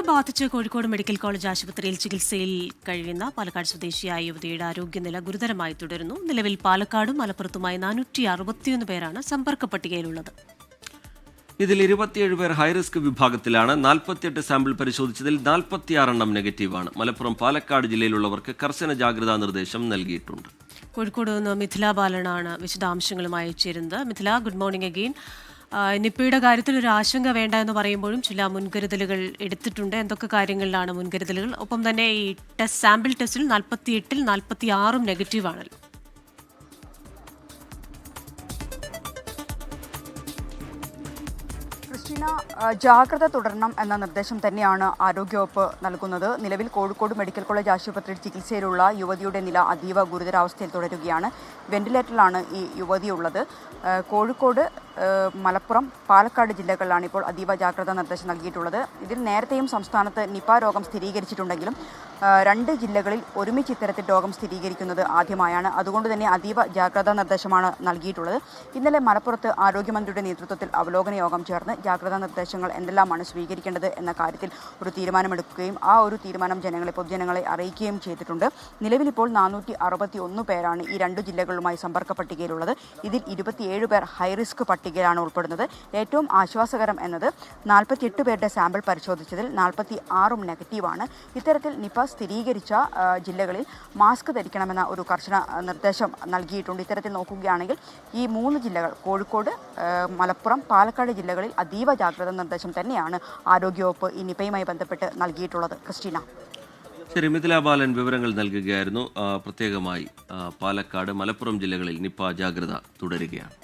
ബാധിച്ച് Kozhikode medical college ആശുപത്രിയിൽ ചികിത്സയിൽ കഴിയുന്ന പാലക്കാട് സ്വദേശിയായ യുവതിയുടെ ആരോഗ്യനില ഗുരുതരമായി തുടരുന്നു. നിലവിൽ പാലക്കാടും മലപ്പുറത്തുമായി 461 പേരാണ് സമ്പർക്ക പട്ടികയിലുള്ളത്. ഇതിൽ 27 പേർ ഹൈറിസ്ക് വിഭാഗത്തിലാണ്. 48 സാമ്പിൾ പരിശോധിച്ചതിൽ 46 എണ്ണം നെഗറ്റീവാണ്. മലപ്പുറം, പാലക്കാട് ജില്ലയിലുള്ളവർക്ക് കർശന ജാഗ്രതാ നിർദ്ദേശം നൽകിയിട്ടുണ്ട്. കോഴിക്കോട് നിന്ന് മിഥില ബാലനാണ് വിശദാംശങ്ങളുമായി ചേരുന്നത്. Mithila, good morning again. നിപ്പയുടെ കാര്യത്തിൽ ഒരു ആശങ്ക വേണ്ട എന്ന് പറയുമ്പോഴും ചില മുൻകരുതലുകൾ എടുത്തിട്ടുണ്ട്. എന്തൊക്കെ കാര്യങ്ങളിലാണ് മുൻകരുതലുകൾ? ഒപ്പം തന്നെ ഈ സാമ്പിൾ ടെസ്റ്റിൽ 48-ൽ 46 നെഗറ്റീവാണല്ലോ. ക്രിസ്റ്റീന, ജാഗ്രത തുടരണം എന്ന നിർദ്ദേശം തന്നെയാണ് ആരോഗ്യവകുപ്പ് നൽകുന്നത്. നിലവിൽ കോഴിക്കോട് മെഡിക്കൽ കോളേജ് ആശുപത്രിയിൽ ചികിത്സയിലുള്ള യുവതിയുടെ നില അതീവ ഗുരുതരാവസ്ഥയിൽ തുടരുകയാണ്. വെന്റിലേറ്ററിലാണ് ഈ യുവതിയുള്ളത്. കോഴിക്കോട്, മലപ്പുറം, പാലക്കാട് ജില്ലകളിലാണ് ഇപ്പോൾ അതീവ ജാഗ്രതാ നിർദ്ദേശം നൽകിയിട്ടുള്ളത്. ഇതിൽ നേരത്തെയും സംസ്ഥാനത്ത് നിപ രോഗം സ്ഥിരീകരിച്ചിട്ടുണ്ടെങ്കിലും 2 ജില്ലകളിൽ ഒരുമിച്ച് ഇത്തരത്തിൽ രോഗം സ്ഥിരീകരിക്കുന്നത് ആദ്യമായാണ്. അതുകൊണ്ട് തന്നെ അതീവ ജാഗ്രതാ നിർദ്ദേശമാണ് നൽകിയിട്ടുള്ളത്. ഇന്നലെ മലപ്പുറത്ത് ആരോഗ്യമന്ത്രിയുടെ നേതൃത്വത്തിൽ അവലോകന യോഗം ചേർന്ന് ജാഗ്രതാ നിർദ്ദേശങ്ങൾ എന്തെല്ലാമാണ് സ്വീകരിക്കേണ്ടത് എന്ന കാര്യത്തിൽ ഒരു തീരുമാനമെടുക്കുകയും ആ ഒരു തീരുമാനം പൊതുജനങ്ങളെ അറിയിക്കുകയും ചെയ്തിട്ടുണ്ട്. നിലവിലിപ്പോൾ 461 പേരാണ് ഈ 2 ജില്ലകളുമായി സമ്പർക്ക പട്ടികയിലുള്ളത്. ഇതിൽ 27 പേർ ഹൈറിസ്ക് പട്ടികയിലാണ് ഉൾപ്പെടുന്നത്. ഏറ്റവും ആശ്വാസകരം എന്നത് 48 പേരുടെ സാമ്പിൾ പരിശോധിച്ചതിൽ 46 നെഗറ്റീവാണ്. ഇത്തരത്തിൽ നിപ സ്ഥിരീകരിച്ച ജില്ലകളിൽ മാസ്ക് ധരിക്കണമെന്ന ഒരു കർശന നിർദ്ദേശം നൽകിയിട്ടുണ്ട്. ഇത്തരത്തിൽ നോക്കുകയാണെങ്കിൽ ഈ 3 ജില്ലകൾ, കോഴിക്കോട്, മലപ്പുറം, പാലക്കാട് ജില്ലകളിൽ അതീവ ജാഗ്രതാ നിർദ്ദേശം തന്നെയാണ് ആരോഗ്യവകുപ്പ് ഈ നിപയുമായി ബന്ധപ്പെട്ട് നൽകിയിട്ടുള്ളത്. ക്രിസ്റ്റീന. ശരി, മിഥില ബാലൻ വിവരങ്ങൾ നൽകുകയായിരുന്നു. പ്രത്യേകമായി പാലക്കാട്, മലപ്പുറം ജില്ലകളിൽ നിപ ജാഗ്രത തുടരുകയാണ്.